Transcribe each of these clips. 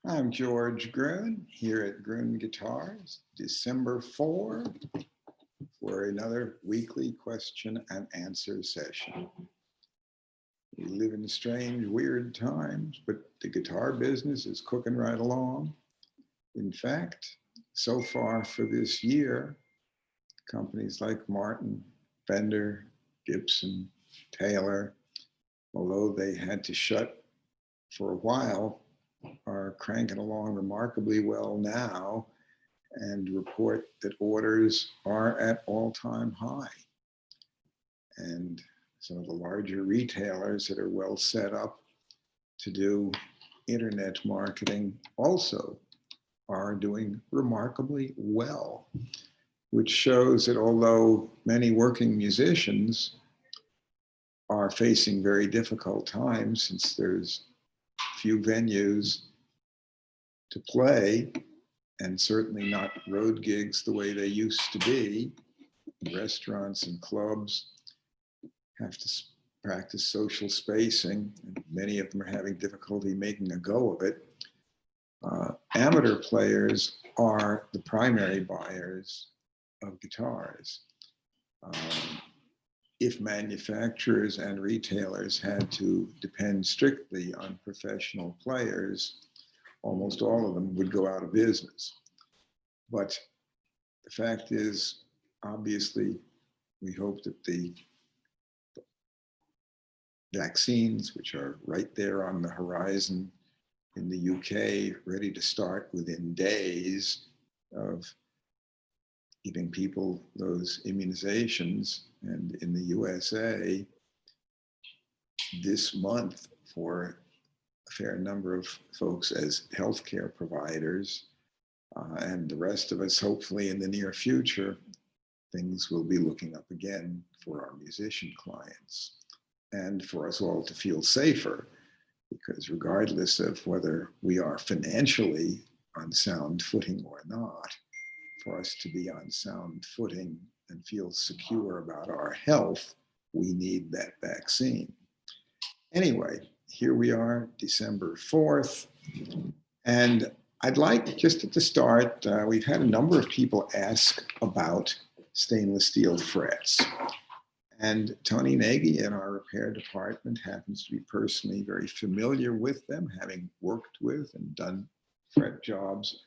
I'm George Gruhn here at Gruhn Guitars, December 4 for another weekly question and answer session. We live in strange, weird times, but the guitar business is cooking right along. In fact, so far for this year, companies like Martin, Fender, Gibson, Taylor, although they had to shut for a while, are cranking along remarkably well now and report that orders are at all-time high. And some of the larger retailers that are well set up to do internet marketing also are doing remarkably well, which shows that although many working musicians are facing very difficult times since there's few venues to play, and certainly not road gigs the way they used to be. Restaurants and clubs have to practice social spacing, and many of them are having difficulty making a go of it. Amateur players are the primary buyers of guitars. If manufacturers and retailers had to depend strictly on professional players, almost all of them would go out of business. But the fact is, obviously, we hope that the vaccines, which are right there on the horizon in the UK, ready to start within days of giving people those immunizations, and in the USA this month for a fair number of folks as healthcare providers, and the rest of us hopefully in the near future, things will be looking up again for our musician clients and for us all to feel safer, because regardless of whether we are financially on sound footing or not, for us to be on sound footing and feel secure about our health, we need that vaccine. Anyway, here we are, December 4th. And I'd like, just at the start, we've had a number of people ask about stainless steel frets. And Tony Nagy in our repair department happens to be personally very familiar with them, having worked with and done fret jobs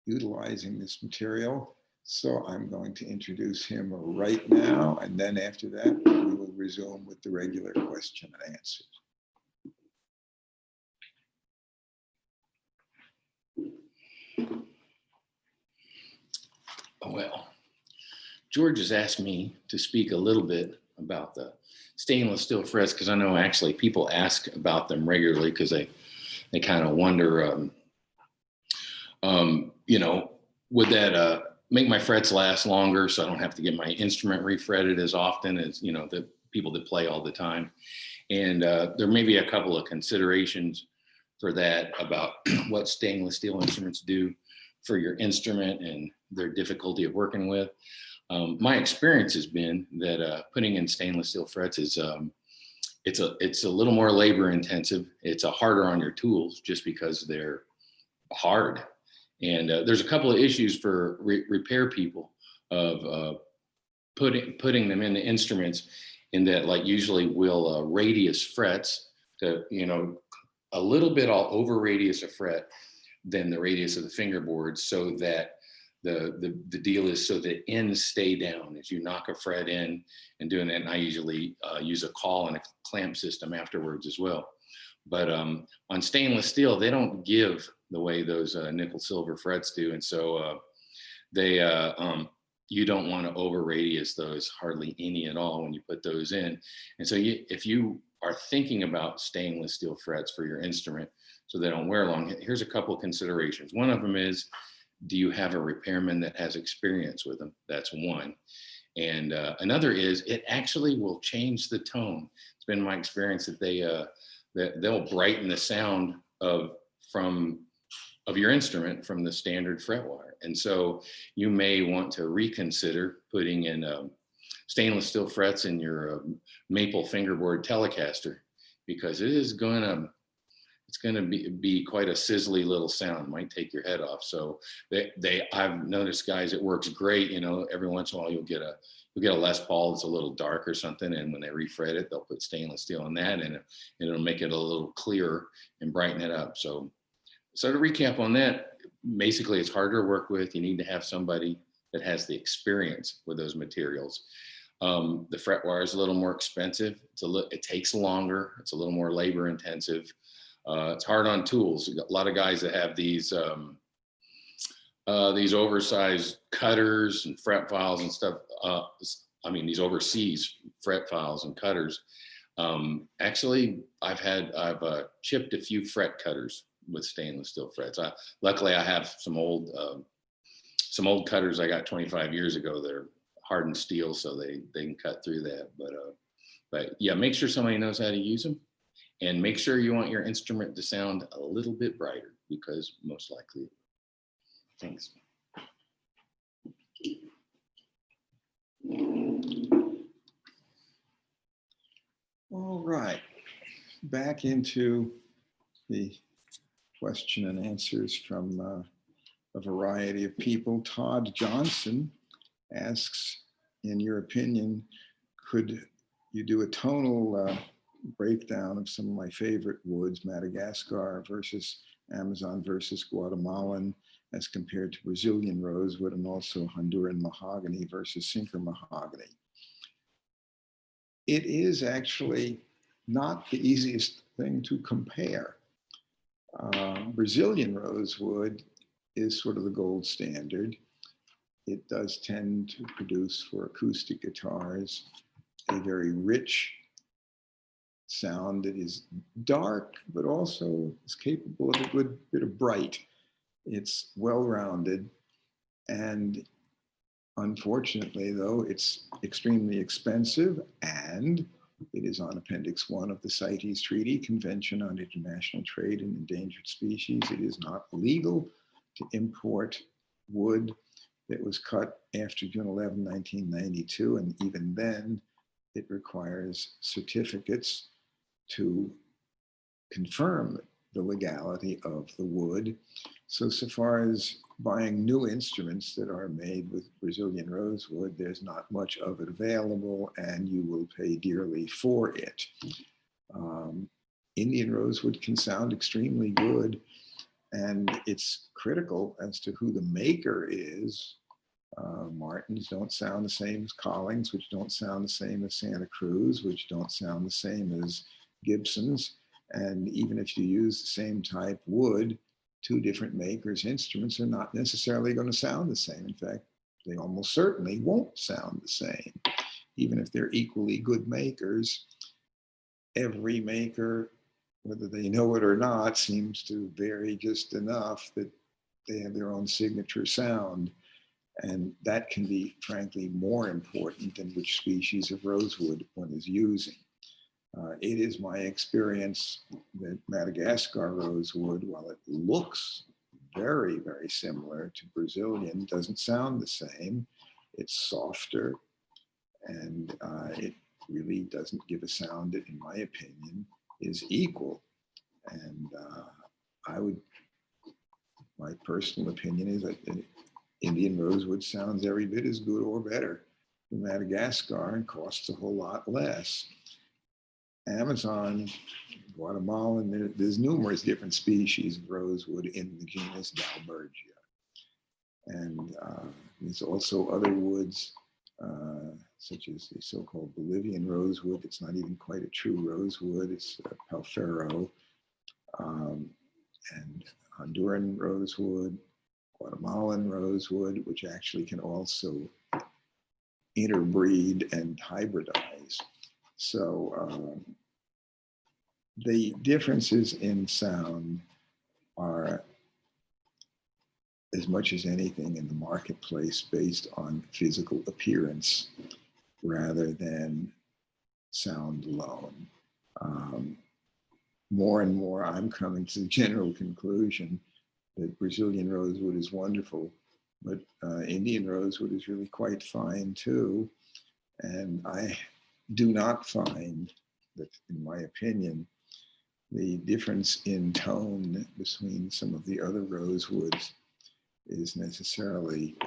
utilizing this material. So I'm going to introduce him right now, and then after that, we will resume with the regular question and answers. Well, George has asked me to speak a little bit about the stainless steel frets, because I know actually people ask about them regularly because they kind of wonder, you know, would that make my frets last longer so I don't have to get my instrument refretted as often as, you know, the people that play all the time. And there may be a couple of considerations for that about what stainless steel instruments do for your instrument and their difficulty of working with. My experience has been that putting in stainless steel frets is it's a little more labor intensive. It's harder on your tools just because they're hard. And there's a couple of issues for repair people of putting them in the instruments, in that, like, usually we'll radius frets to, you know, a little bit all over radius of fret than the radius of the fingerboard, so that the deal is so that ends stay down as you knock a fret in and doing that. And I usually use a caul and a clamp system afterwards as well. But on stainless steel, they don't give the way those nickel silver frets do. And so you don't want to over radius those hardly any at all when you put those in. And so if you are thinking about stainless steel frets for your instrument so they don't wear long, here's a couple of considerations. One of them is, do you have a repairman that has experience with them? That's one. And another is, it actually will change the tone. It's been my experience that they'll brighten the sound of your instrument from the standard fret wire. And so you may want to reconsider putting in stainless steel frets in your maple fingerboard Telecaster, because it's it's going to be quite a sizzly little sound. Might take your head off. So I've noticed, guys, it works great. You know, every once in a while you'll get a Les Paul that's a little dark or something, and when they refret it, they'll put stainless steel in that, and it'll make it a little clearer and brighten it up. So to recap on that, basically it's harder to work with. You need to have somebody that has the experience with those materials. The fret wire is a little more expensive. It takes longer. It's a little more labor intensive. It's hard on tools. A lot of guys that have these oversized cutters and fret files and stuff. I mean, these overseas fret files and cutters. Actually, I've chipped a few fret cutters with stainless steel frets. Luckily, I have some old cutters I got 25 years ago. They're hardened steel, so they can cut through that. But yeah, make sure somebody knows how to use them, and make sure you want your instrument to sound a little bit brighter, because most likely. Thanks. All right, back into the question and answers from a variety of people. Todd Johnson asks, in your opinion, could you do a tonal breakdown of some of my favorite woods, Madagascar versus Amazon versus Guatemalan, as compared to Brazilian rosewood, and also Honduran mahogany versus Sinker mahogany? It is actually not the easiest thing to compare. Brazilian rosewood is sort of the gold standard. It does tend to produce, for acoustic guitars, a very rich sound that is dark, but also is capable of a good bit of bright. It's well-rounded, and unfortunately, though, it's extremely expensive, and it is on Appendix 1 of the CITES Treaty, Convention on International Trade in Endangered Species. It is not legal to import wood that was cut after June 11, 1992, and even then, it requires certificates to confirm the legality of the wood. So far as buying new instruments that are made with Brazilian rosewood, there's not much of it available, and you will pay dearly for it. Indian rosewood can sound extremely good, and it's critical as to who the maker is. Martins don't sound the same as Collings, which don't sound the same as Santa Cruz, which don't sound the same as Gibsons. And even if you use the same type wood, two different makers' instruments are not necessarily going to sound the same. In fact, they almost certainly won't sound the same. Even if they're equally good makers, every maker, whether they know it or not, seems to vary just enough that they have their own signature sound. And that can be, frankly, more important than which species of rosewood one is using. It is my experience that Madagascar rosewood, while it looks very, very similar to Brazilian, doesn't sound the same. It's softer, and it really doesn't give a sound that, in my opinion, is equal. And my personal opinion is that Indian rosewood sounds every bit as good or better than Madagascar and costs a whole lot less. Amazon, Guatemalan, there's numerous different species of rosewood in the genus Dalbergia. And there's also other woods, such as the so-called Bolivian rosewood. It's not even quite a true rosewood. It's Palfero, and Honduran rosewood, Guatemalan rosewood, which actually can also interbreed and hybridize. So the differences in sound are, as much as anything, in the marketplace based on physical appearance rather than sound alone. More and more, I'm coming to the general conclusion that Brazilian rosewood is wonderful, but Indian rosewood is really quite fine too. And I do not find that, in my opinion, The difference in tone between some of the other rosewoods is necessarily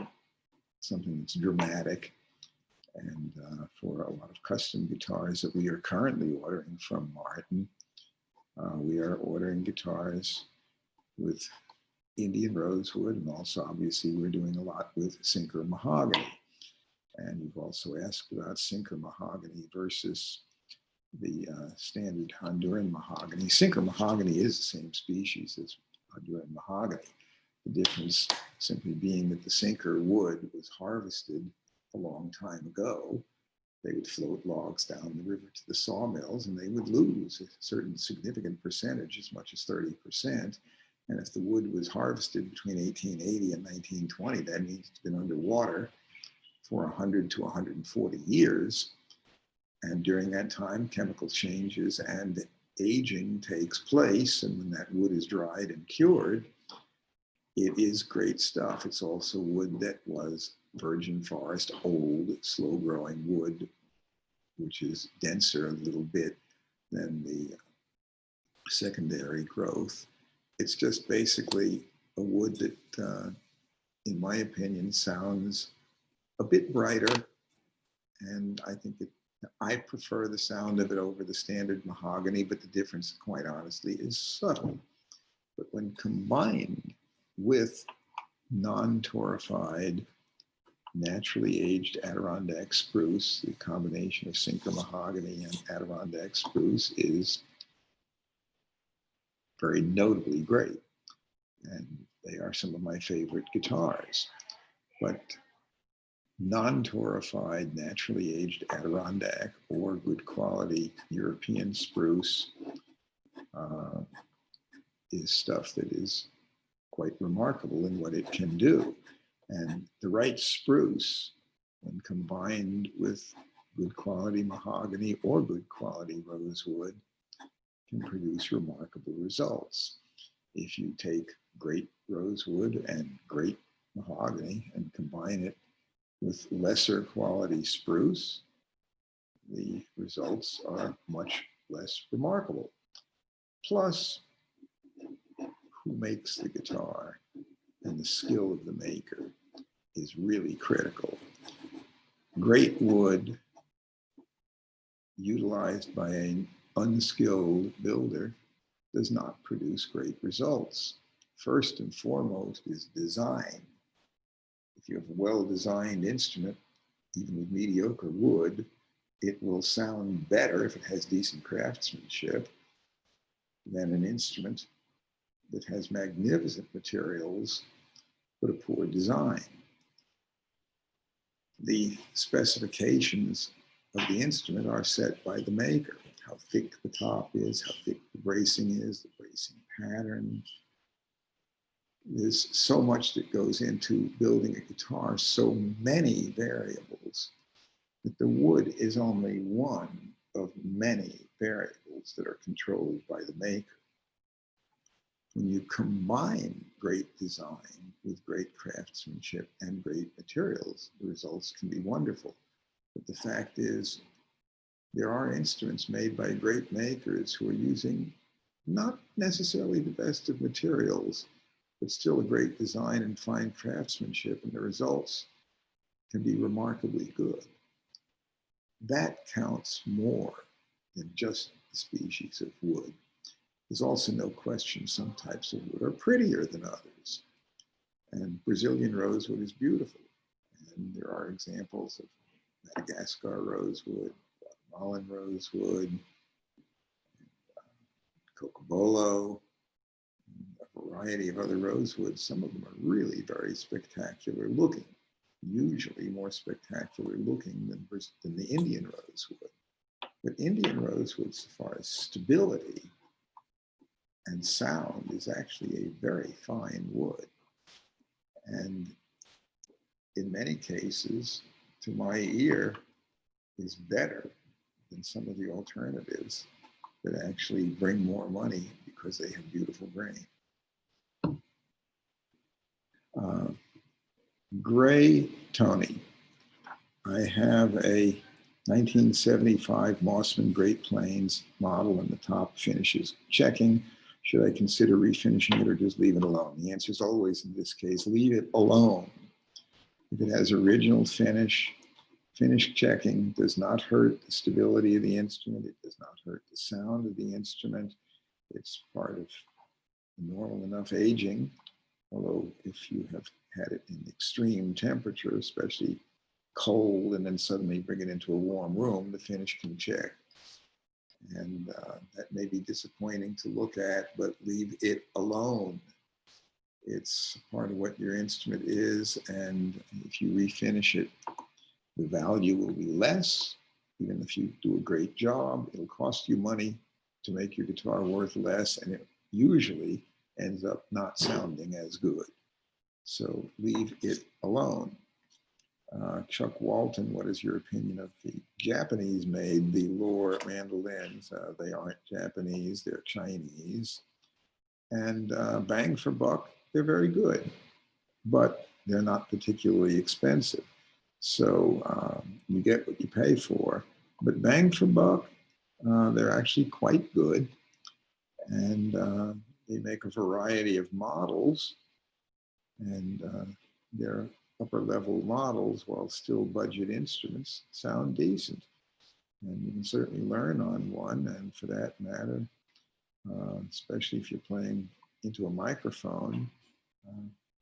something that's dramatic. And for a lot of custom guitars that we are currently ordering from Martin, we are ordering guitars with Indian rosewood, and also obviously we're doing a lot with Sinker mahogany. And you've also asked about Sinker mahogany versus the standard Honduran mahogany. Sinker mahogany is the same species as Honduran mahogany. The difference simply being that the Sinker wood was harvested a long time ago. They would float logs down the river to the sawmills, and they would lose a certain significant percentage, as much as 30%. And if the wood was harvested between 1880 and 1920, that means it's been underwater for 100 to 140 years. And during that time, chemical changes and aging takes place. And when that wood is dried and cured, it is great stuff. It's also wood that was virgin forest, old, slow-growing wood, which is denser a little bit than the secondary growth. It's just basically a wood that, in my opinion, sounds a bit brighter. And I think I prefer the sound of it over the standard mahogany, but the difference, quite honestly, is subtle. But when combined with non-torrefied, naturally aged Adirondack spruce, the combination of Sinker mahogany and Adirondack spruce is very notably great. And they are some of my favorite guitars. But non-torrefied, naturally aged Adirondack or good quality European spruce is stuff that is quite remarkable in what it can do. And the right spruce, when combined with good quality mahogany or good quality rosewood, can produce remarkable results. If you take great rosewood and great mahogany and combine it with lesser quality spruce, the results are much less remarkable. Plus, who makes the guitar and the skill of the maker is really critical. Great wood utilized by an unskilled builder does not produce great results. First and foremost is design. If you have a well-designed instrument, even with mediocre wood, it will sound better if it has decent craftsmanship than an instrument that has magnificent materials but a poor design. The specifications of the instrument are set by the maker. How thick the top is, how thick the bracing is, the bracing pattern. There's so much that goes into building a guitar, so many variables, that the wood is only one of many variables that are controlled by the maker. When you combine great design with great craftsmanship and great materials, the results can be wonderful. But the fact is, there are instruments made by great makers who are using not necessarily the best of materials, but still a great design and fine craftsmanship, and the results can be remarkably good. That counts more than just the species of wood. There's also no question some types of wood are prettier than others. And Brazilian rosewood is beautiful. And there are examples of Madagascar rosewood, Guatemalan rosewood, Cocobolo, a variety of other rosewoods. Some of them are really very spectacular looking, usually more spectacular looking than the Indian rosewood. But Indian rosewood, so far as stability and sound, is actually a very fine wood. And in many cases, to my ear, is better than some of the alternatives that actually bring more money because they have beautiful grain. Gray Tony, I have a 1975 Mossman Great Plains model and the top finishes checking. Should I consider refinishing it or just leave it alone? The answer is always, in this case, leave it alone. If it has original finish, finish checking does not hurt the stability of the instrument. It does not hurt the sound of the instrument. It's part of normal enough aging. Although if you have had it in extreme temperature, especially cold, and then suddenly bring it into a warm room, the finish can check. And that may be disappointing to look at, but leave it alone. It's part of what your instrument is, and if you refinish it, the value will be less. Even if you do a great job, it'll cost you money to make your guitar worth less, and it usually ends up not sounding as good. So leave it alone. Chuck Walton, what is your opinion of the Japanese-made velour mandolins? They aren't Japanese, they're Chinese. And bang for buck, they're very good, but they're not particularly expensive. So you get what you pay for. But bang for buck, they're actually quite good. And they make a variety of models. And they're upper level models, while still budget instruments, sound decent. And you can certainly learn on one. And for that matter, especially if you're playing into a microphone,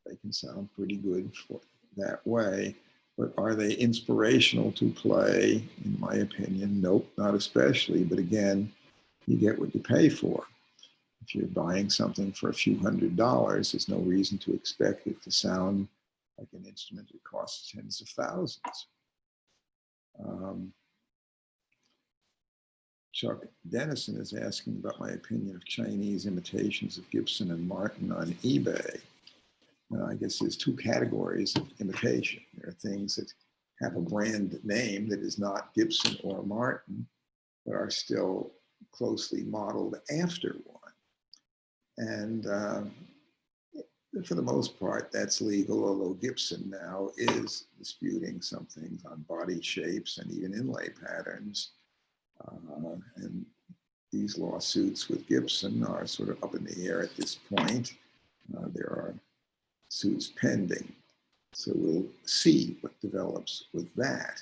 they can sound pretty good for that way. But are they inspirational to play? In my opinion, nope, not especially. But again, you get what you pay for. If you're buying something for a few $100s, there's no reason to expect it to sound like an instrument that costs tens of thousands. Chuck Dennison is asking about my opinion of Chinese imitations of Gibson and Martin on eBay. I guess there's two categories of imitation. There are things that have a brand name that is not Gibson or Martin, but are still closely modeled after one. And for the most part, that's legal, although Gibson now is disputing some things on body shapes and even inlay patterns. And these lawsuits with Gibson are sort of up in the air at this point. There are suits pending. So we'll see what develops with that.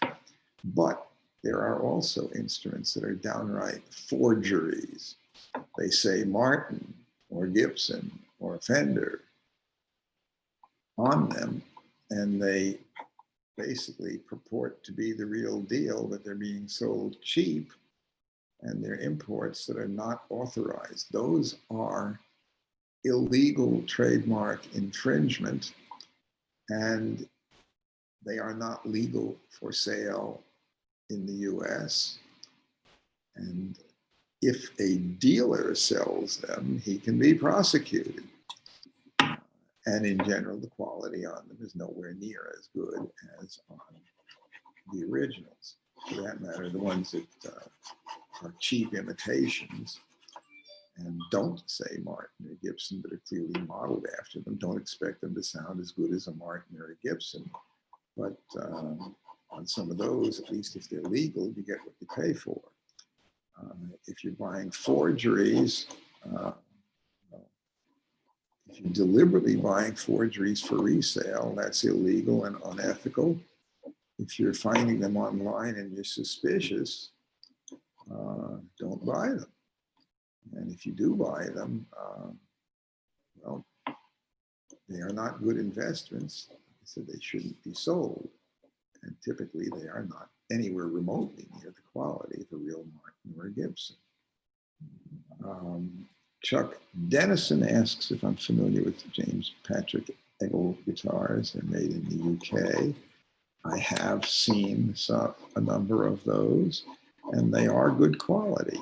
But there are also instruments that are downright forgeries. They say Martin or Gibson or Fender on them, and they basically purport to be the real deal, but they're being sold cheap, and they're imports that are not authorized. Those are illegal trademark infringement, and they are not legal for sale in the US. And if a dealer sells them, he can be prosecuted. And in general, the quality on them is nowhere near as good as on the originals. For that matter, the ones that are cheap imitations and don't say Martin or Gibson, but are clearly modeled after them, don't expect them to sound as good as a Martin or a Gibson. But on some of those, at least if they're legal, you get what you pay for. If you're buying forgeries, if you're deliberately buying forgeries for resale, that's illegal and unethical. If you're finding them online and you're suspicious, don't buy them. And if you do buy them, well, they are not good investments, so they shouldn't be sold. And typically they are not anywhere remotely near the quality of a real Martin or a Gibson. Chuck Dennison asks if I'm familiar with James Patrick Eggle guitars. They're made in the UK. I have seen a number of those, and they are good quality.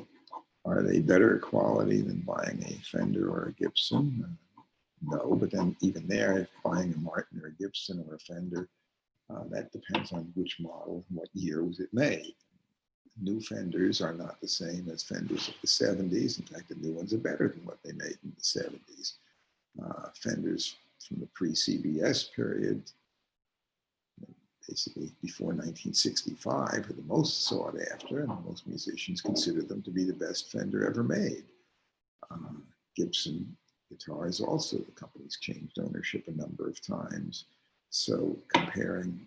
Are they better quality than buying a Fender or a Gibson? No, but then even there, if buying a Martin or a Gibson or a Fender, that depends on which model, what year was it made. New Fenders are not the same as Fenders of the 70s. In fact, the new ones are better than what they made in the 70s. Fenders from the pre-CBS period basically before 1965, are the most sought after, and most musicians consider them to be the best Fender ever made. Gibson guitars also, the company's changed ownership a number of times. So comparing,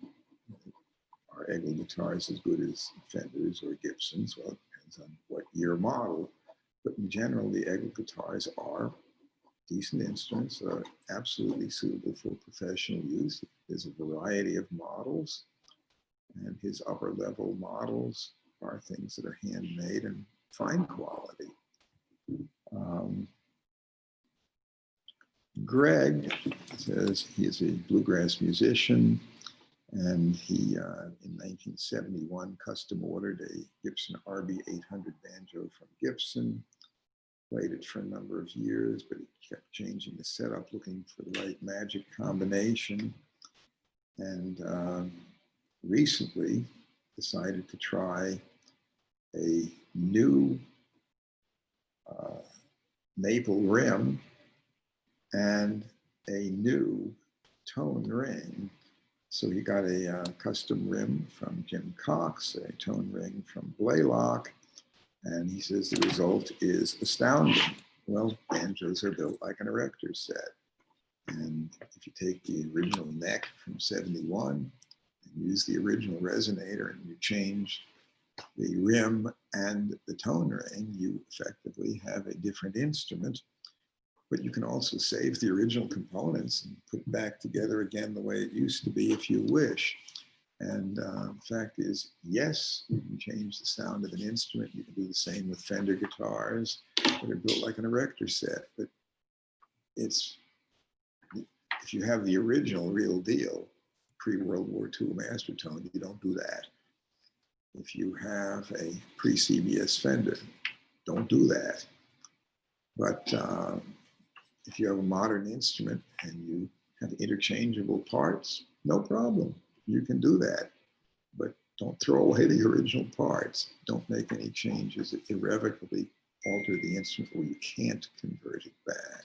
are Eggle guitars as good as Fenders or Gibsons? Well, it depends on what year model, but in general, the Eggle guitars are decent instruments, are absolutely suitable for professional use. There's a variety of models, and his upper level models are things that are handmade and fine quality. Greg says he is a bluegrass musician, and he, in 1971, custom ordered a Gibson Rb 800 banjo from Gibson, played it for a number of years, but he kept changing the setup, looking for the right magic combination, and recently decided to try a new maple rim and a new tone ring. So he got a custom rim from Jim Cox, a tone ring from Blaylock, and he says the result is astounding. Well, banjos are built like an erector set. And if you take the original neck from 71 and use the original resonator and you change the rim and the tone ring, you effectively have a different instrument. But you can also save the original components and put it back together again the way it used to be if you wish. And the fact is, yes, you can change the sound of an instrument. You can do the same with Fender guitars that are built like an erector set. But it's, if you have the original real deal, pre-World War II Master Tone, you don't do that. If you have a pre-CBS Fender, don't do that. But if you have a modern instrument and you have interchangeable parts, no problem. You can do that. But don't throw away the original parts. Don't make any changes that irrevocably alter the instrument, or you can't convert it back.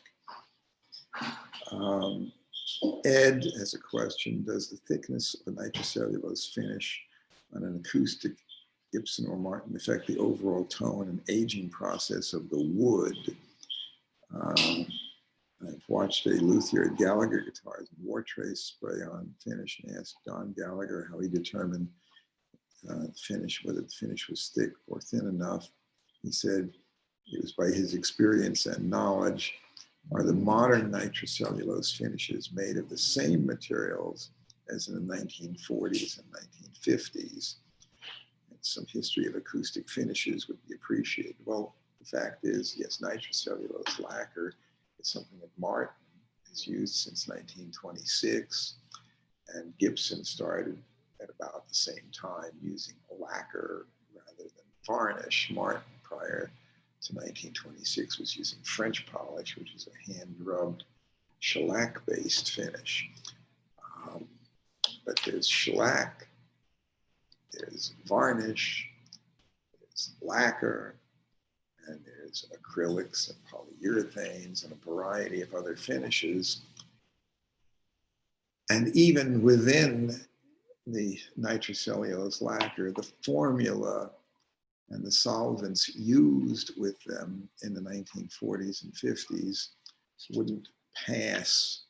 Ed has a question. Does the thickness of a nitrocellulose finish on an acoustic Gibson or Martin affect the overall tone and aging process of the wood? I've watched a luthier at Gallagher Guitars War Trace spray-on finish and asked Don Gallagher how he determined the finish, whether the finish was thick or thin enough. He said it was by his experience and knowledge. Are the modern nitrocellulose finishes made of the same materials as in the 1940s and 1950s? And some history of acoustic finishes would be appreciated. Well, the fact is, yes, nitrocellulose lacquer is something that Martin has used since 1926, and Gibson started at about the same time using lacquer rather than varnish. Martin, prior to 1926, was using French polish, which is a hand-rubbed shellac-based finish. But there's shellac, there's varnish, there's lacquer, and there's acrylics and polyurethanes and a variety of other finishes. And even within the nitrocellulose lacquer, the formula and the solvents used with them in the 1940s and 50s wouldn't pass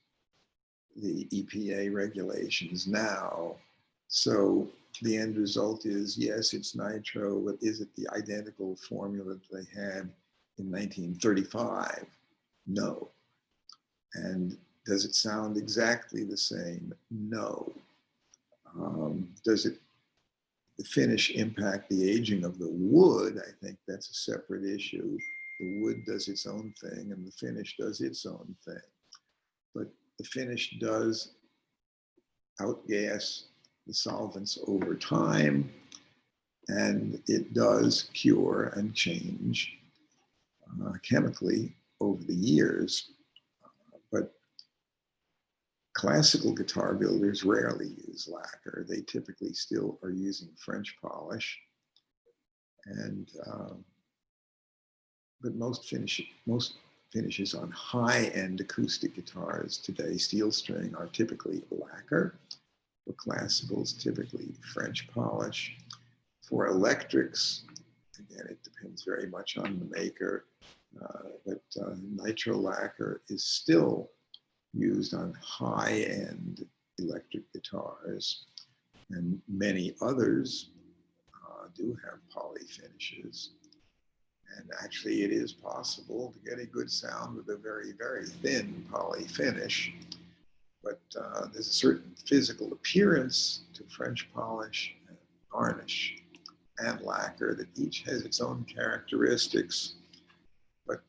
the EPA regulations now. So the end result is, yes, it's nitro, but is it the identical formula that they had in 1935? No. And does it sound exactly the same? No. Does the finish impact the aging of the wood? I think that's a separate issue. The wood does its own thing and the finish does its own thing. But the finish does outgas the solvents over time, and it does cure and change chemically over the years. But classical guitar builders rarely use lacquer. They typically still are using French polish. And, but most finishes on high-end acoustic guitars today, steel string, are typically lacquer. For classicals, typically French polish. For electrics, again, it depends very much on the maker, but nitro lacquer is still used on high-end electric guitars, and many others do have poly finishes. And actually, it is possible to get a good sound with a very, very thin poly finish. But there's a certain physical appearance to French polish and varnish and lacquer that each has its own characteristics. But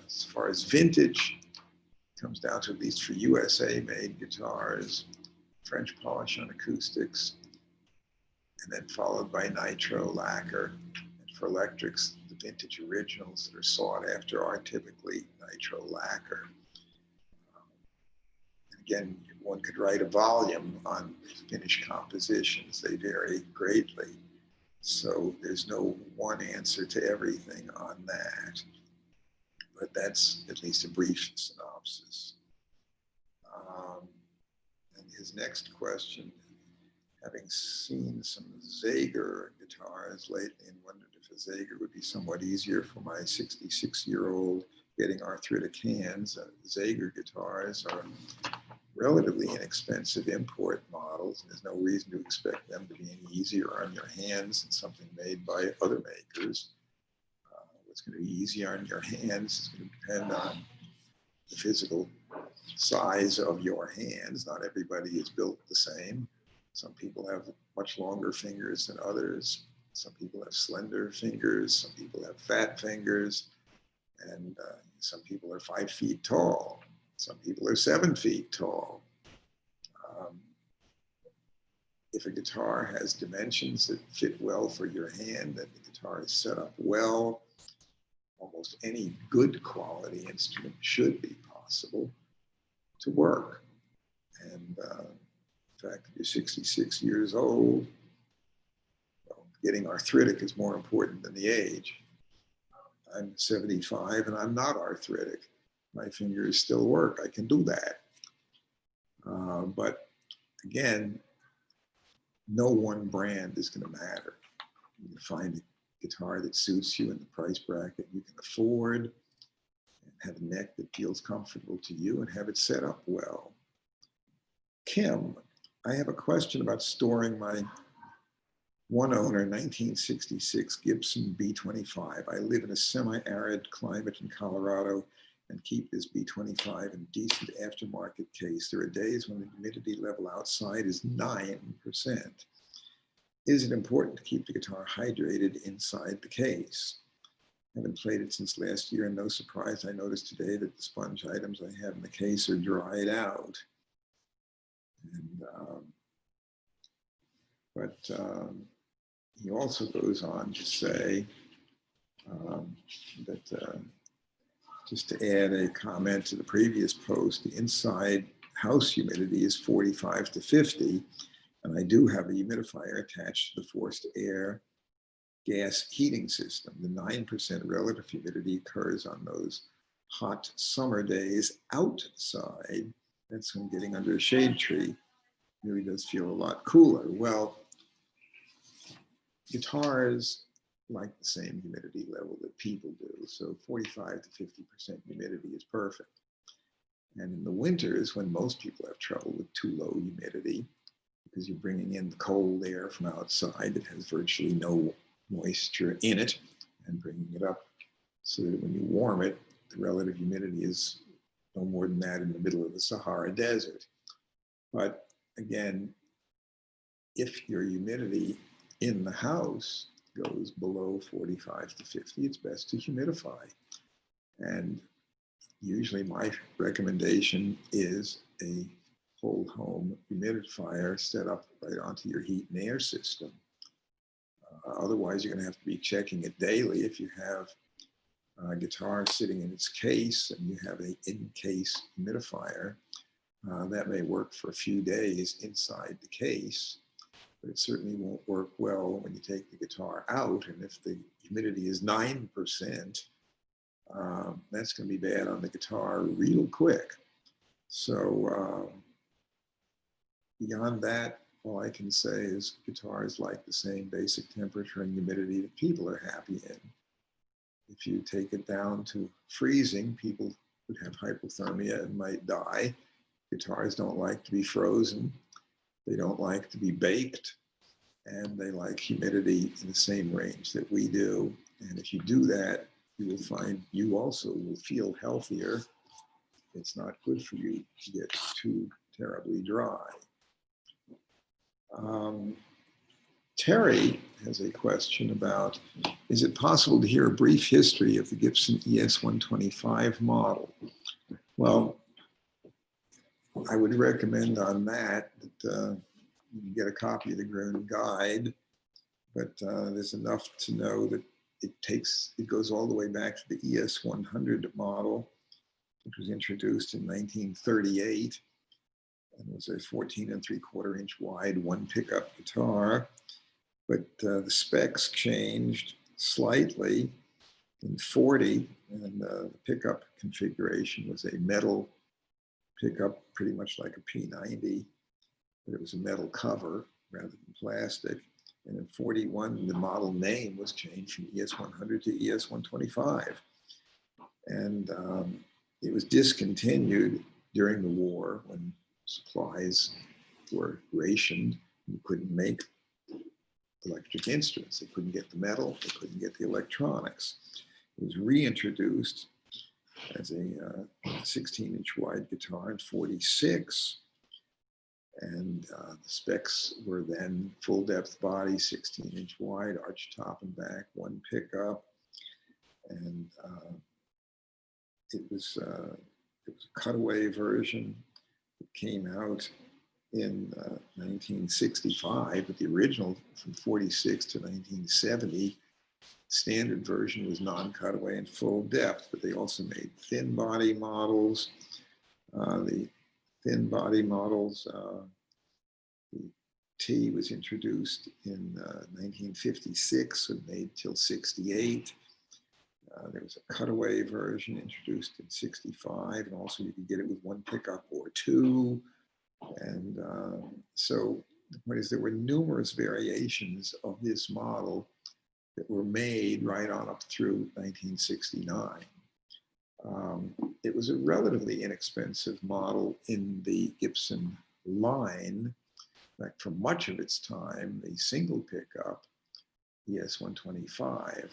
as far as vintage, it comes down to, at least for USA-made guitars, French polish on acoustics, and then followed by nitro lacquer. And for electrics, the vintage originals that are sought after are typically nitro lacquer. Again, one could write a volume on finish compositions. They vary greatly. So there's no one answer to everything on that. But that's at least a brief synopsis. And his next question, having seen some Zager guitars lately and wondered if a Zager would be somewhat easier for my 66-year-old getting arthritic hands. Zager guitars are relatively inexpensive import models, and there's no reason to expect them to be any easier on your hands than something made by other makers. What's going to be easy on your hands is going to depend on the physical size of your hands. Not everybody is built the same. Some people have much longer fingers than others. Some people have slender fingers. Some people have fat fingers. And some people are 5 feet tall. Some people are 7 feet tall. If a guitar has dimensions that fit well for your hand, that the guitar is set up well, almost any good quality instrument should be possible to work. And in fact, if you're 66 years old, well, getting arthritic is more important than the age. I'm 75 and I'm not arthritic. My fingers still work. I can do that. But again, no one brand is going to matter. You find a guitar that suits you in the price bracket you can afford, and have a neck that feels comfortable to you, and have it set up well. Kim, I have a question about storing my one owner 1966 Gibson B25. I live in a semi-arid climate in Colorado and keep this B25 in decent aftermarket case. There are days when the humidity level outside is 9%. Is it important to keep the guitar hydrated inside the case? I haven't played it since last year, and no surprise, I noticed today that the sponge items I have in the case are dried out. And, he also goes on to say that just to add a comment to the previous post, the inside house humidity is 45 to 50, and I do have a humidifier attached to the forced air gas heating system. The 9% relative humidity occurs on those hot summer days outside. That's when getting under a shade tree really does feel a lot cooler. Well, guitars like the same humidity level that people do. So 45 to 50% humidity is perfect. And in the winters, when most people have trouble with too low humidity, because you're bringing in the cold air from outside that has virtually no moisture in it, and bringing it up so that when you warm it, the relative humidity is no more than that in the middle of the Sahara Desert. But again, if your humidity in the house goes below 45 to 50, it's best to humidify. And usually my recommendation is a whole home humidifier set up right onto your heat and air system. Otherwise, you're going to have to be checking it daily. If you have a guitar sitting in its case and you have an in-case humidifier, that may work for a few days inside the case, but it certainly won't work well when you take the guitar out. And if the humidity is 9%, that's going to be bad on the guitar real quick. So beyond that, all I can say is guitars like the same basic temperature and humidity that people are happy in. If you take it down to freezing, people would have hypothermia and might die. Guitars don't like to be frozen. They don't like to be baked. And they like humidity in the same range that we do. And if you do that, you will find you also will feel healthier. It's not good for you to get too terribly dry. Terry has a question about, is it possible to hear a brief history of the Gibson ES-125 model? Well, I would recommend on that you get a copy of the Gruhn guide, but there's enough to know that it goes all the way back to the ES-100 model, which was introduced in 1938. And was a 14 3/4 inch wide, one pickup guitar. But the specs changed slightly in 40, and the pickup configuration was a metal pickup, pretty much like a P90, but it was a metal cover rather than plastic. And in 41, the model name was changed from ES-100 to ES-125. And it was discontinued during the war when supplies were rationed. You couldn't make electric instruments. They couldn't get the metal. They couldn't get the electronics. It was reintroduced as a 16-inch wide guitar in 46. And the specs were then full depth body, 16-inch wide, arch top and back, one pickup. And it was a cutaway version. It came out in 1965, but the original from 46 to 1970, standard version was non-cutaway and full depth, but they also made thin body models. The thin body models, the T was introduced in 1956 and made till 68. There was a cutaway version introduced in 65, and also you could get it with one pickup or two. And so the point is there were numerous variations of this model that were made right on up through 1969. It was a relatively inexpensive model in the Gibson line. In fact, for much of its time, the single pickup ES-125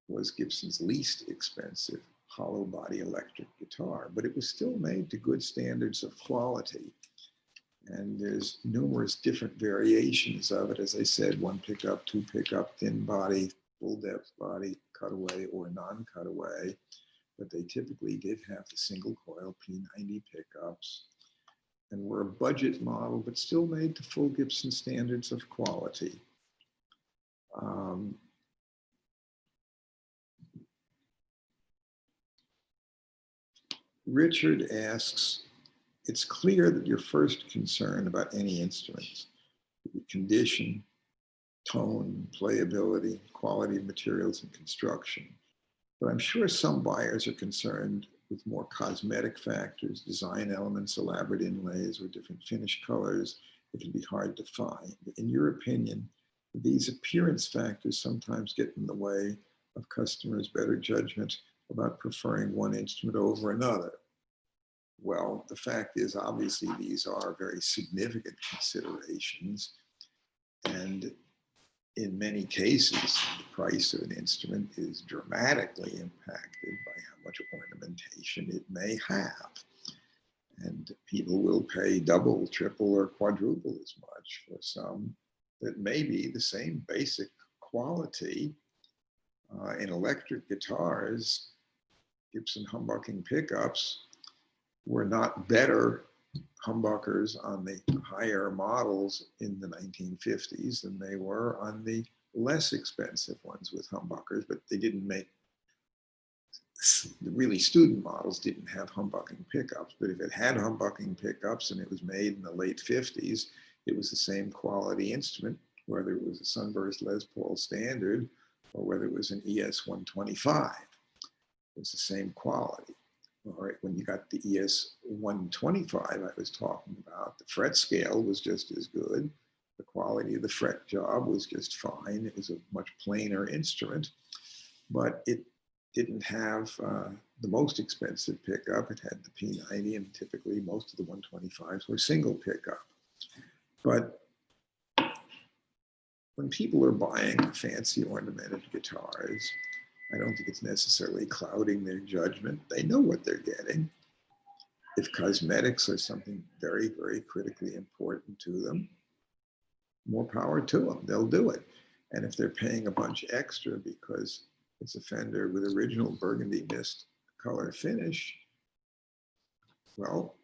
was Gibson's least expensive hollow body electric guitar, but it was still made to good standards of quality. And there's numerous different variations of it. As I said, one pickup, two pickup, thin body, full depth body, cutaway or non-cutaway. But they typically did have the single coil P90 pickups and were a budget model, but still made to full Gibson standards of quality. Richard asks, it's clear that your first concern about any instrument, condition, tone, playability, quality of materials and construction. But I'm sure some buyers are concerned with more cosmetic factors, design elements, elaborate inlays, or different finish colors that can be hard to find. In your opinion, these appearance factors sometimes get in the way of customers' better judgment about preferring one instrument over another? Well, the fact is, obviously, these are very significant considerations. And in many cases, the price of an instrument is dramatically impacted by how much ornamentation it may have. And people will pay double, triple, or quadruple as much for some that may be the same basic quality. In electric guitars, Gibson humbucking pickups were not better humbuckers on the higher models in the 1950s than they were on the less expensive ones with humbuckers, but they didn't make, the really student models didn't have humbucking pickups, but if it had humbucking pickups and it was made in the late 50s, it was the same quality instrument, whether it was a Sunburst Les Paul Standard or whether it was an ES-125. It was the same quality. All right, when you got the ES-125 I was talking about, the fret scale was just as good. The quality of the fret job was just fine. It was a much plainer instrument, but it didn't have the most expensive pickup. It had the P90, and typically most of the 125s were single pickup. But when people are buying fancy ornamented guitars, I don't think it's necessarily clouding their judgment. They know what they're getting. If cosmetics are something very, very critically important to them, more power to them. They'll do it. And if they're paying a bunch extra because it's a Fender with original burgundy mist color finish, well,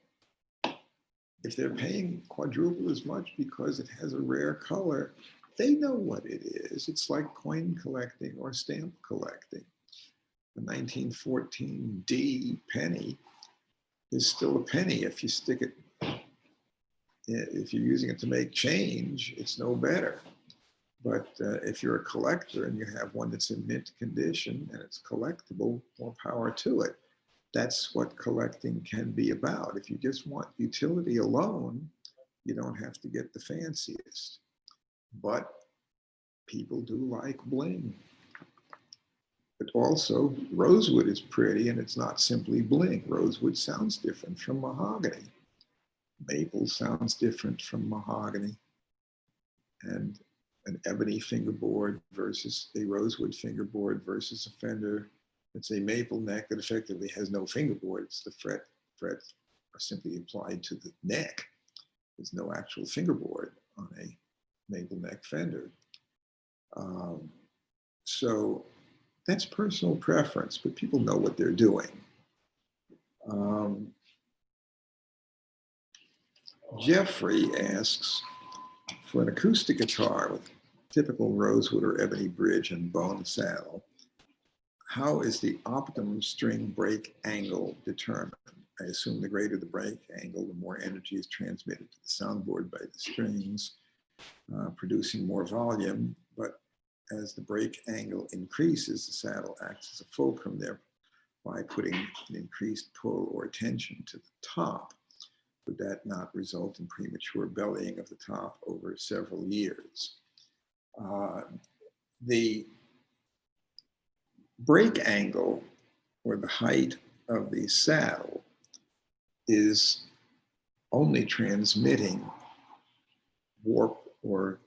if they're paying quadruple as much because it has a rare color, they know what it is. It's like coin collecting or stamp collecting. The 1914 D penny is still a penny. If you stick it, if you're using it to make change, it's no better. But if you're a collector and you have one that's in mint condition and it's collectible, more power to it. That's what collecting can be about. If you just want utility alone, you don't have to get the fanciest. But people do like bling. But also, rosewood is pretty, and it's not simply bling. Rosewood sounds different from mahogany. Maple sounds different from mahogany. And an ebony fingerboard versus a rosewood fingerboard versus a Fender, it's a maple neck that effectively has no fingerboard. It's the frets are simply applied to the neck. There's no actual fingerboard on a maple neck Fender. So that's personal preference, but people know what they're doing. Jeffrey asks, for an acoustic guitar with typical rosewood or ebony bridge and bone saddle, how is the optimum string break angle determined? I assume the greater the break angle, the more energy is transmitted to the soundboard by the strings, producing more volume. But as the break angle increases, the saddle acts as a fulcrum there by putting an increased pull or tension to the top. Would that not result in premature bellying of the top over several years? The break angle, or the height of the saddle, is only transmitting warp or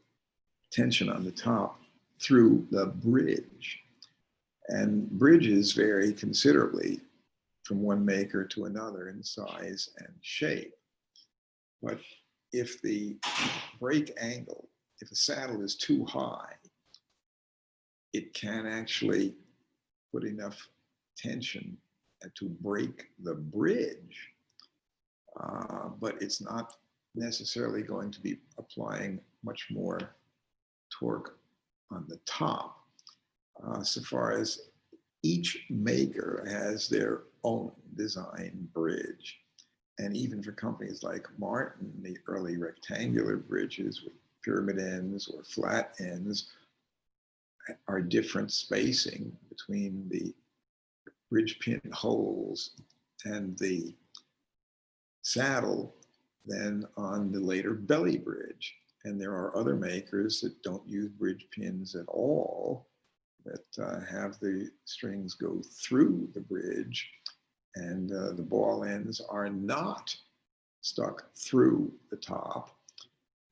tension on the top through the bridge. And bridges vary considerably from one maker to another in size and shape. But if the break angle, if the saddle is too high, it can actually put enough tension to break the bridge, but it's not necessarily going to be applying much more torque on the top. So far as each maker has their own design bridge. And even for companies like Martin, the early rectangular bridges with pyramid ends or flat ends are different spacing between the bridge pin holes and the saddle than on the later belly bridge. And there are other makers that don't use bridge pins at all, that have the strings go through the bridge, and the ball ends are not stuck through the top.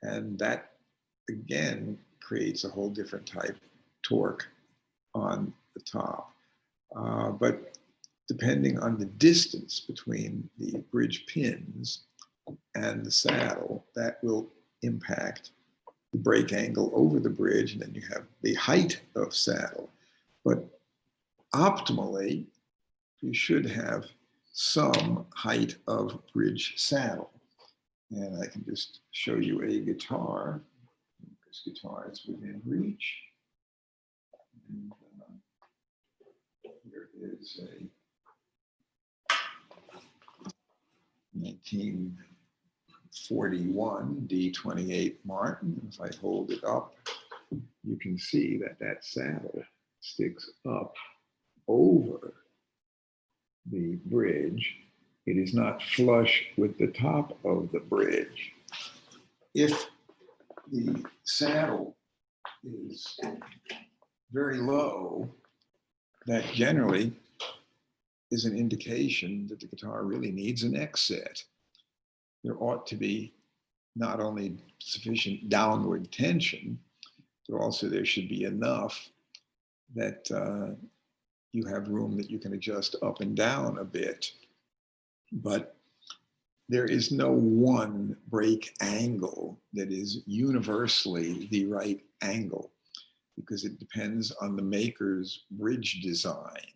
And that, again, creates a whole different type of torque on the top. But depending on the distance between the bridge pins and the saddle, that will impact the break angle over the bridge, and then you have the height of saddle. But optimally, you should have some height of bridge saddle. And I can just show you a guitar. This guitar is within reach. And here is a 1941 D28 Martin. If I hold it up, you can see that that saddle sticks up over the bridge. It is not flush with the top of the bridge. If the saddle is very low, that generally is an indication that the guitar really needs a neck set. There ought to be not only sufficient downward tension, but also there should be enough that you have room that you can adjust up and down a bit. But there is no one break angle that is universally the right angle, because it depends on the maker's bridge design.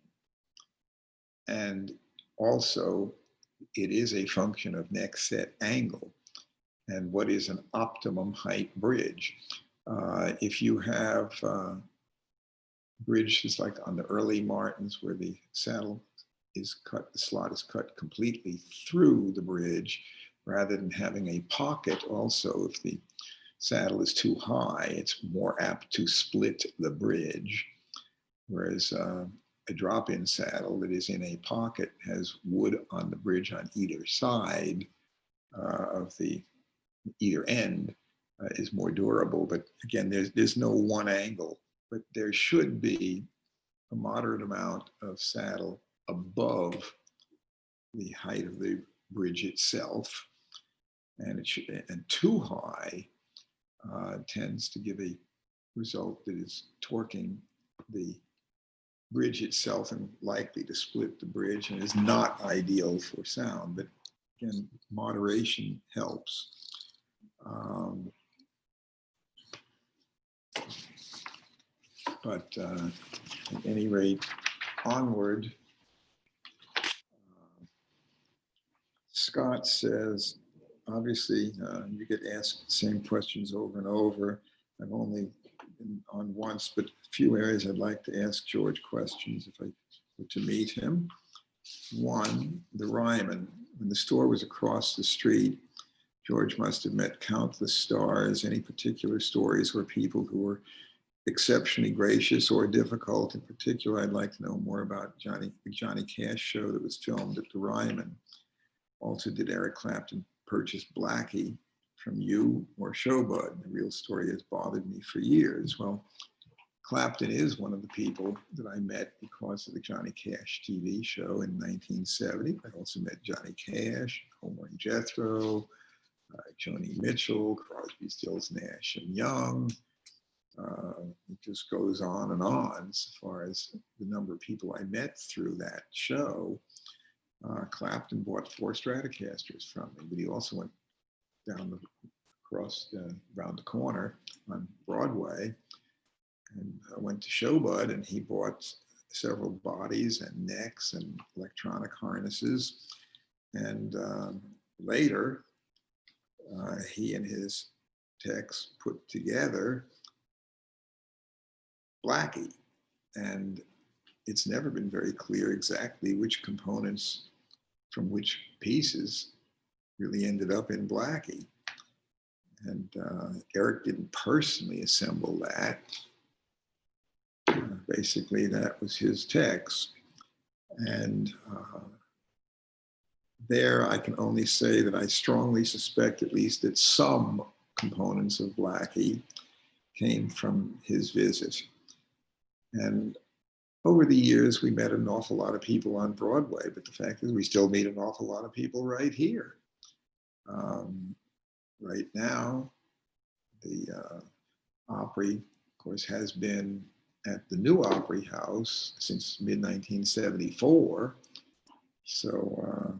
And also, it is a function of neck set angle and what is an optimum height bridge. If you have bridges like on the early Martins where the saddle is cut, the slot is cut completely through the bridge, rather than having a pocket also, if the saddle is too high, it's more apt to split the bridge. Whereas a drop-in saddle that is in a pocket has wood on the bridge on either side of the either end is more durable. But again, there's no one angle, but there should be a moderate amount of saddle above the height of the bridge itself, and it should, and too high tends to give a result that is torquing the bridge itself and likely to split the bridge, and is not ideal for sound. But again, moderation helps. But at any rate, onward. Scott says, obviously, you get asked the same questions over and over. I've only been on once, but a few areas I'd like to ask George questions if I were to meet him. One, the Ryman. When the store was across the street, George must have met countless stars. Any particular stories where people who were exceptionally gracious or difficult? In particular, I'd like to know more about the Johnny Cash show that was filmed at the Ryman. Also, did Eric Clapton purchase Blackie from you or Showbud? The real story has bothered me for years. Well, Clapton is one of the people that I met because of the Johnny Cash TV show in 1970. I also met Johnny Cash, Homer and Jethro, Joni Mitchell, Crosby, Stills, Nash and Young. It just goes on and on as far as the number of people I met through that show. Clapton bought 4 Stratocasters from me, but he also went down around the corner on Broadway and went to Showbud, and he bought several bodies and necks and electronic harnesses. And later, he and his techs put together Blackie, and it's never been very clear exactly which components from which pieces really ended up in Blackie. And Eric didn't personally assemble that. Basically, that was his text. And there I can only say that I strongly suspect at least that some components of Blackie came from his visit. And over the years, we met an awful lot of people on Broadway, but the fact is we still meet an awful lot of people right here. Right now, the Opry, of course, has been at the new Opry House since mid-1974. So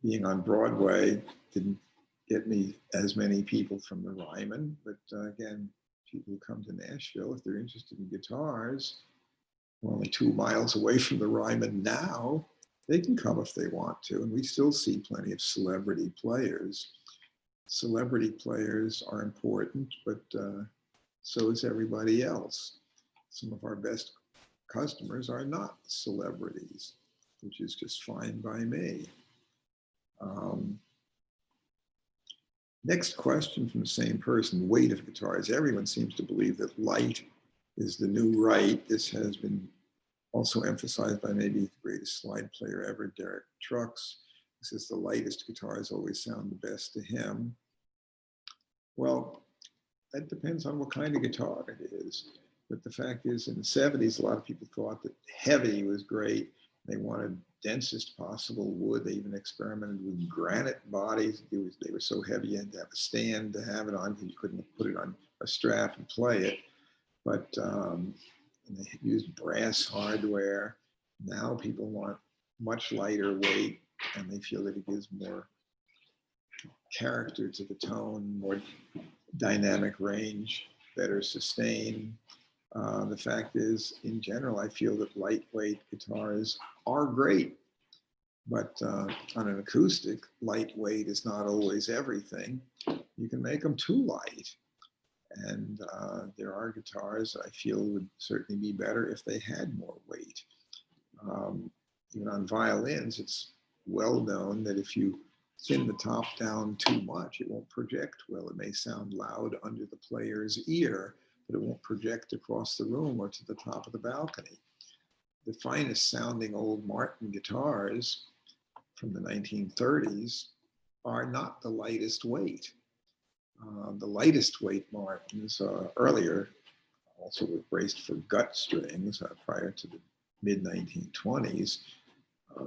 being on Broadway didn't get me as many people from the Ryman, but again, people who come to Nashville, if they're interested in guitars, we're only 2 miles away from the Ryman now, they can come if they want to. And we still see plenty of celebrity players. Celebrity players are important, but so is everybody else. Some of our best customers are not celebrities, which is just fine by me. Next question from the same person, weight of guitars. Everyone seems to believe that light is the new right. This has been also emphasized by maybe the greatest slide player ever, Derek Trucks. He says the lightest guitars always sound the best to him. Well, that depends on what kind of guitar it is. But the fact is, in the 70s, a lot of people thought that heavy was great. They wanted densest possible wood. They even experimented with granite bodies. They were so heavy you had to have a stand to have it on because you couldn't put it on a strap and play it. But they used brass hardware. Now people want much lighter weight, and they feel that it gives more character to the tone, more dynamic range, better sustain. The fact is, in general, I feel that lightweight guitars are great, but on an acoustic, lightweight is not always everything. You can make them too light. And there are guitars that I feel would certainly be better if they had more weight. Even on violins, it's well known that if you thin the top down too much, it won't project well. It may sound loud under the player's ear, but it won't project across the room or to the top of the balcony. The finest sounding old Martin guitars from the 1930s are not the lightest weight. The lightest weight Martins earlier also were braced for gut strings prior to the mid-1920s.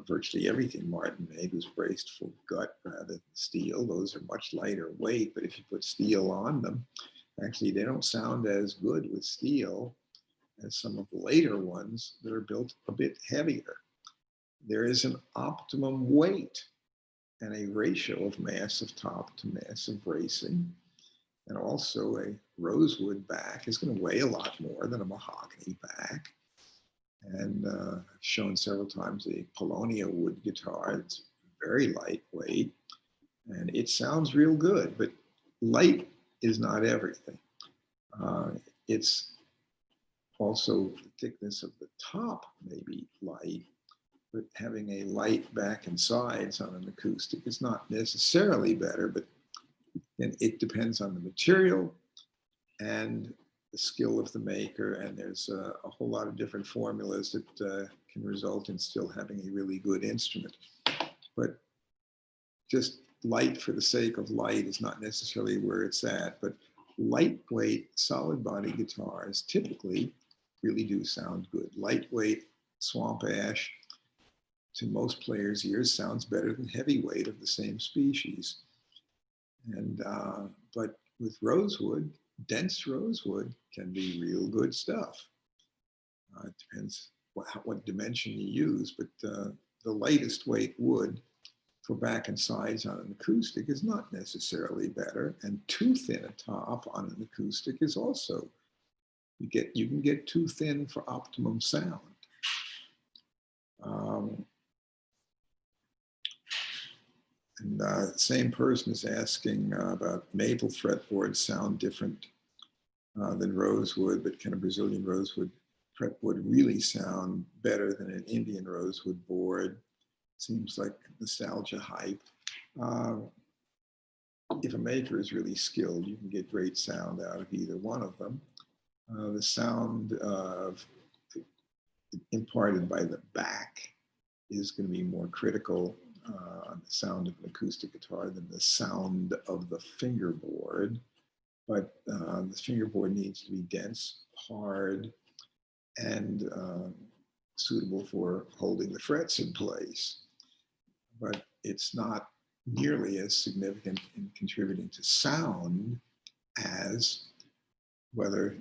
Virtually everything Martin made was braced for gut rather than steel. Those are much lighter weight, but if you put steel on them, actually they don't sound as good with steel as some of the later ones that are built a bit heavier. There is an optimum weight and a ratio of massive top to massive bracing. And also a rosewood back is going to weigh a lot more than a mahogany back. And I've shown several times a Polonia wood guitar. It's very lightweight and it sounds real good, but light is not everything. It's also the thickness of the top may be light, but having a light back and sides on an acoustic is not necessarily better, but then it depends on the material and the skill of the maker, and there's a whole lot of different formulas that can result in still having a really good instrument. But just light for the sake of light is not necessarily where it's at, but lightweight, solid body guitars typically really do sound good. Lightweight swamp ash, to most players' ears, sounds better than heavyweight of the same species. And but with rosewood, dense rosewood can be real good stuff. It depends what dimension you use, but the lightest weight wood for back and sides on an acoustic is not necessarily better, and too thin a top on an acoustic is also, you can get too thin for optimum sound. And the same person is asking about maple fretboards sound different than rosewood, but can a Brazilian rosewood fretboard really sound better than an Indian rosewood board? Seems like nostalgia hype. If a maker is really skilled, you can get great sound out of either one of them. The sound imparted by the back is going to be more critical on the sound of an acoustic guitar than the sound of the fingerboard. But the fingerboard needs to be dense, hard, and suitable for holding the frets in place. But it's not nearly as significant in contributing to sound as whether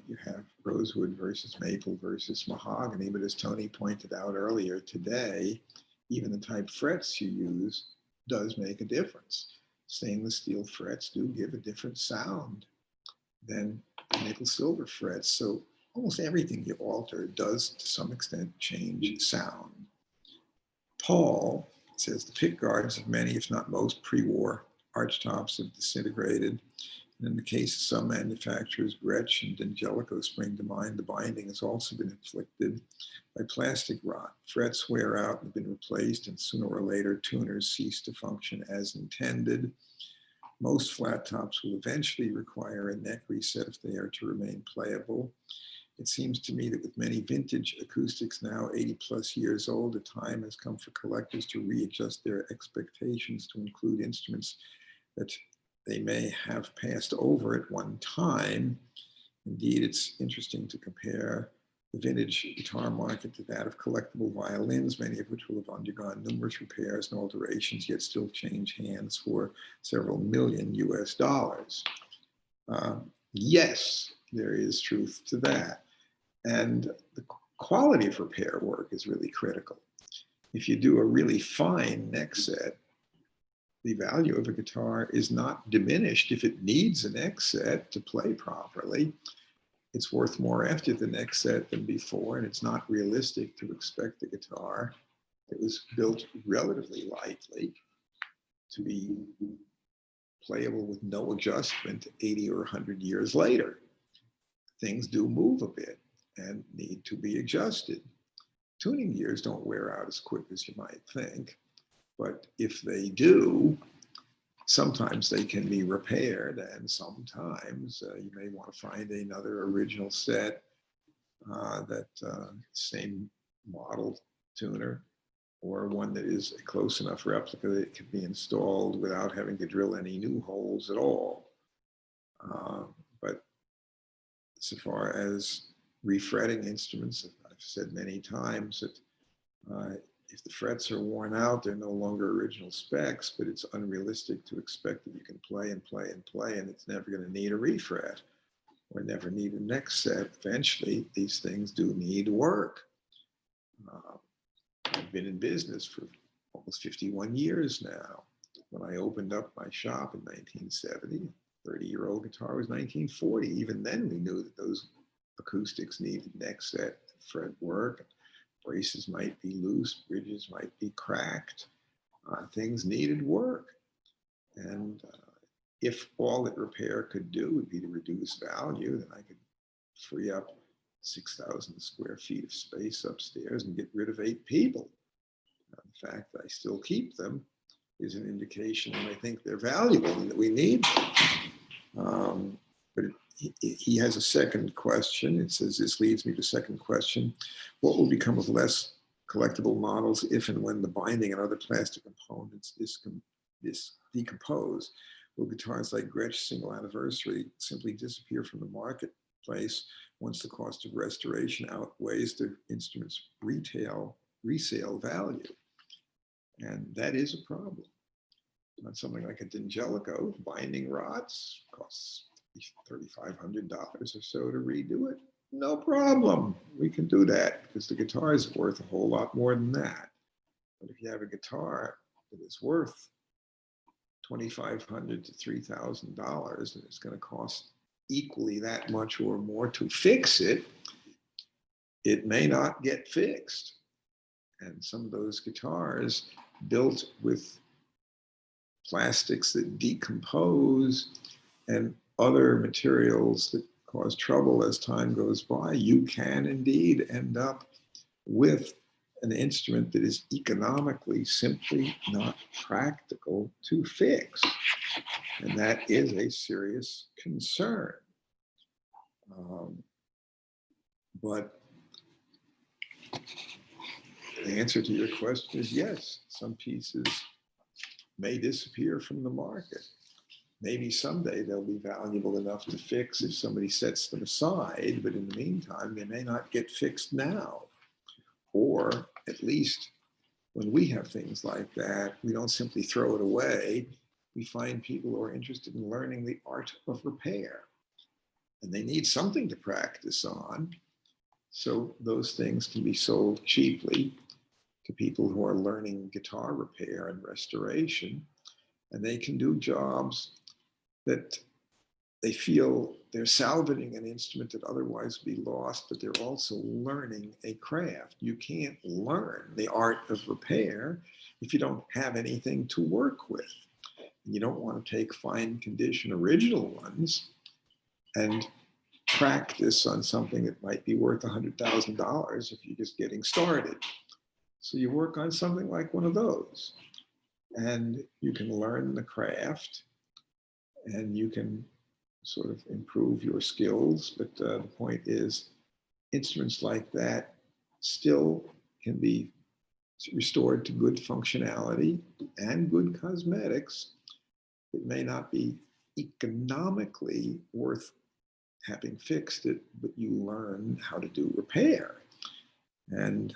you have rosewood versus maple versus mahogany. But as Tony pointed out earlier today, even the type frets you use does make a difference. Stainless steel frets do give a different sound than nickel silver frets. So almost everything you alter does to some extent change sound. Paul says the pick guards of many, if not most, pre-war archtops have disintegrated. And in the case of some manufacturers, Gretsch and Angelico spring to mind, the binding has also been inflicted by plastic rot. Frets wear out and have been replaced, and sooner or later, tuners cease to function as intended. Most flat tops will eventually require a neck reset if they are to remain playable. It seems to me that with many vintage acoustics now 80 plus years old, the time has come for collectors to readjust their expectations to include instruments that they may have passed over at one time. Indeed, it's interesting to compare the vintage guitar market to that of collectible violins, many of which will have undergone numerous repairs and alterations, yet still change hands for several million US dollars. Yes, there is truth to that. And the quality of repair work is really critical. If you do a really fine neck set, the value of a guitar is not diminished if it needs a neck set to play properly. It's worth more after the neck set than before, and it's not realistic to expect a guitar that was built relatively lightly to be playable with no adjustment 80 or 100 years later. Things do move a bit and need to be adjusted. Tuning gears don't wear out as quick as you might think, but if they do, sometimes they can be repaired, and sometimes you may want to find another original set same model tuner, or one that is a close enough replica that it can be installed without having to drill any new holes at all. But so far as refretting instruments, I've said many times that if the frets are worn out, they're no longer original specs, but it's unrealistic to expect that you can play and play and play, and it's never going to need a refret or never need a neck set. Eventually, these things do need work. I've been in business for almost 51 years now. When I opened up my shop in 1970, 30-year-old guitar was 1940. Even then, we knew that those acoustics needed neck set, fret work. Braces might be loose, bridges might be cracked. Things needed work. And if all that repair could do would be to reduce value, then I could free up 6,000 square feet of space upstairs and get rid of 8 people. The fact that I still keep them is an indication that I think they're valuable and that we need them. But he has a second question. It says, this leads me to second question. What will become of less collectible models if and when the binding and other plastic components decompose? Will guitars like Gretsch Single Anniversary simply disappear from the marketplace once the cost of restoration outweighs the instrument's resale value? And that is a problem. On something like a D'Angelico, binding rods costs $3,500 or so to redo it. No problem. We can do that because the guitar is worth a whole lot more than that. But if you have a guitar that is worth $2,500 to $3,000 and it's going to cost equally that much or more to fix it, it may not get fixed. And some of those guitars built with plastics that decompose and other materials that cause trouble as time goes by, you can indeed end up with an instrument that is economically simply not practical to fix. And that is a serious concern. But the answer to your question is yes, some pieces may disappear from the market. Maybe someday they'll be valuable enough to fix if somebody sets them aside, but in the meantime, they may not get fixed now. Or at least when we have things like that, we don't simply throw it away. We find people who are interested in learning the art of repair. And they need something to practice on. So those things can be sold cheaply to people who are learning guitar repair and restoration. And they can do jobs that they feel they're salvaging an instrument that otherwise would be lost, but they're also learning a craft. You can't learn the art of repair if you don't have anything to work with. You don't want to take fine condition original ones and practice on something that might be worth $100,000 if you're just getting started. So you work on something like one of those, and you can learn the craft, and you can sort of improve your skills. But the point is, instruments like that still can be restored to good functionality and good cosmetics. It may not be economically worth having fixed it, but you learn how to do repair. And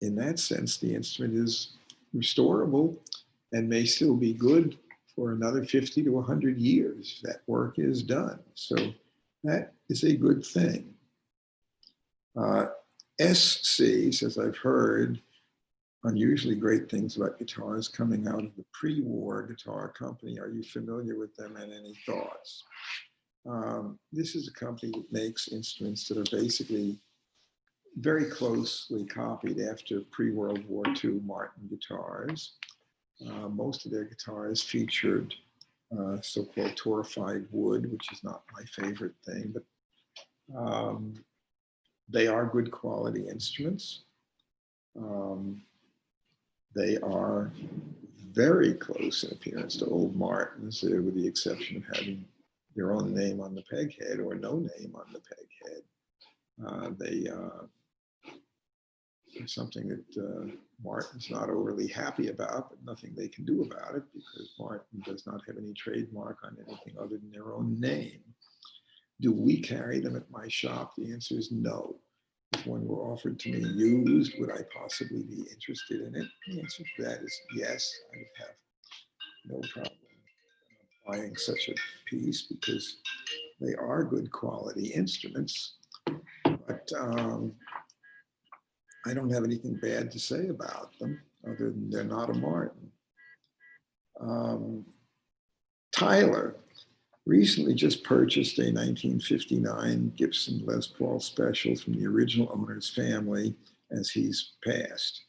in that sense, the instrument is restorable and may still be good for another 50 to 100 years. That work is done. So that is a good thing. SC says, I've heard unusually great things about guitars coming out of the pre-war guitar company. Are you familiar with them and any thoughts? This is a company that makes instruments that are basically very closely copied after pre-World War II Martin guitars. Most of their guitars featured so-called torrefied wood, which is not my favorite thing, but they are good quality instruments. They are very close in appearance to old Martins, with the exception of having their own name on the peg head or no name on the peg head. They are something that Martin's not overly happy about, but nothing they can do about it because Martin does not have any trademark on anything other than their own name. Do we carry them at my shop? The answer is no. If one were offered to me used, would I possibly be interested in it? The answer to that is yes. I would have no problem buying such a piece because they are good quality instruments. But I don't have anything bad to say about them other than they're not a Martin. Tyler recently just purchased a 1959 Gibson Les Paul Special from the original owner's family as he's passed.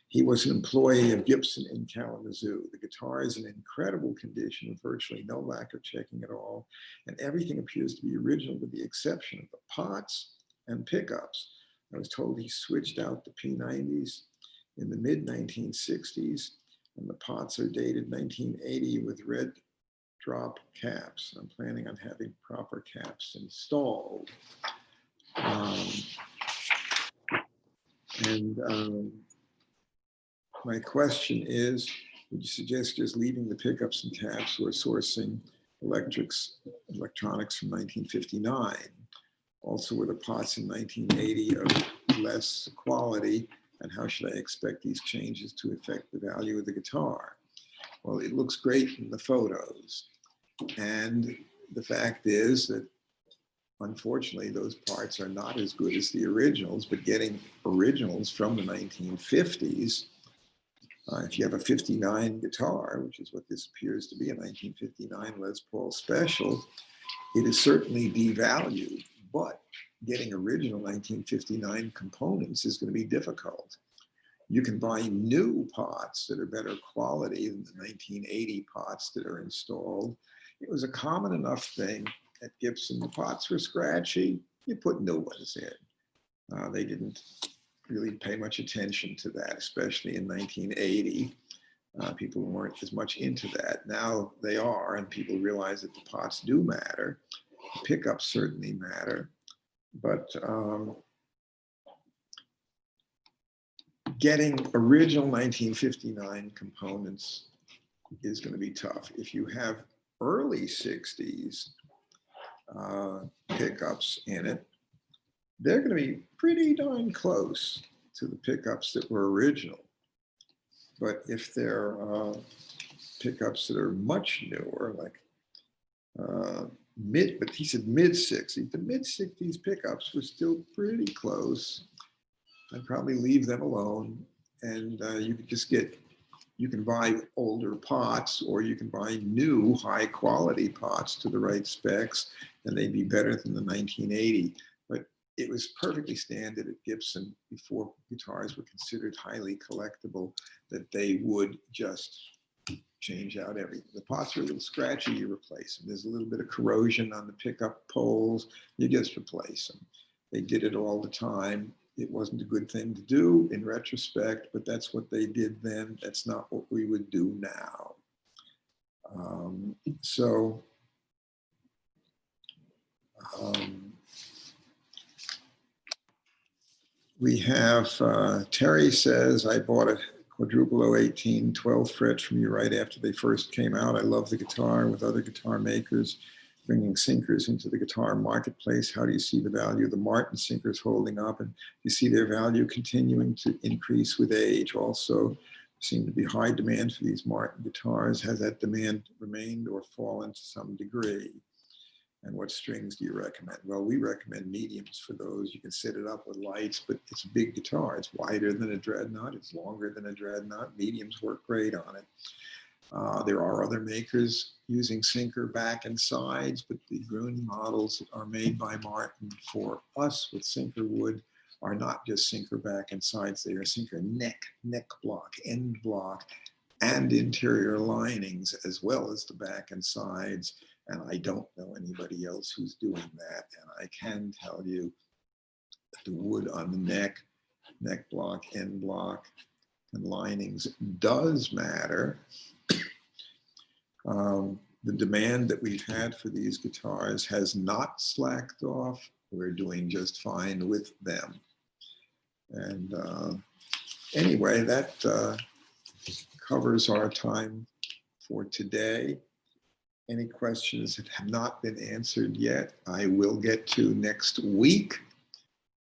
He was an employee of Gibson in Kalamazoo. The guitar is in incredible condition with virtually no lacquer checking at all, and everything appears to be original with the exception of the pots and pickups. I was told he switched out the P90s in the mid-1960s, and the pots are dated 1980 with red drop caps. I'm planning on having proper caps installed. My question is, would you suggest just leaving the pickups and caps or sourcing electronics from 1959? Also, were the pots in 1980 of less quality, and how should I expect these changes to affect the value of the guitar? Well, it looks great in the photos. And the fact is that, unfortunately, those parts are not as good as the originals, but getting originals from the 1950s, if you have a 59 guitar, which is what this appears to be, a 1959 Les Paul Special, it is certainly devalued, but getting original 1959 components is going to be difficult. You can buy new pots that are better quality than the 1980 pots that are installed. It was a common enough thing at Gibson. The pots were scratchy, you put new ones in. They didn't really pay much attention to that, especially in 1980. People weren't as much into that. Now they are, and people realize that the pots do matter. The pickups certainly matter, but getting original 1959 components is going to be tough. If you have early 60s pickups in it, they're going to be pretty darn close to the pickups that were original. But if they're pickups that are much newer, like but he said mid-60s, the mid-60s pickups were still pretty close. I'd probably leave them alone, and you could just you can buy older pots, or you can buy new high-quality pots to the right specs, and they'd be better than the 1980. But it was perfectly standard at Gibson before guitars were considered highly collectible that they would just change out everything. The pots are a little scratchy, you replace them. There's a little bit of corrosion on the pickup poles, you just replace them. They did it all the time. It wasn't a good thing to do in retrospect, but that's what they did then. That's not what we would do now. We have, Terry says, I bought a Quadruple 018, 12 frets from you right after they first came out. I love the guitar with other guitar makers bringing sinkers into the guitar marketplace. How do you see the value of the Martin sinkers holding up? And you see their value continuing to increase with age. Also, seem to be high demand for these Martin guitars. Has that demand remained or fallen to some degree? And what strings do you recommend? Well, we recommend mediums for those. You can set it up with lights, but it's a big guitar. It's wider than a dreadnought. It's longer than a dreadnought. Mediums work great on it. There are other makers using sinker back and sides, but the Gruhn models that are made by Martin for us with sinker wood are not just sinker back and sides. They are sinker neck block, end block, and interior linings, as well as the back and sides. And I don't know anybody else who's doing that. And I can tell you that the wood on the neck block, end block, and linings does matter. The demand that we've had for these guitars has not slacked off. We're doing just fine with them. And anyway, that covers our time for today. Any questions that have not been answered yet, I will get to next week.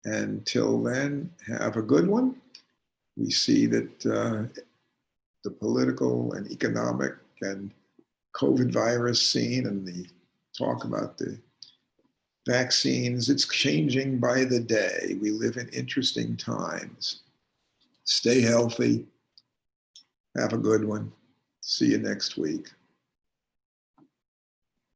Until then, have a good one. We see that the political and economic and COVID virus scene and the talk about the vaccines, it's changing by the day. We live in interesting times. Stay healthy. Have a good one. See you next week.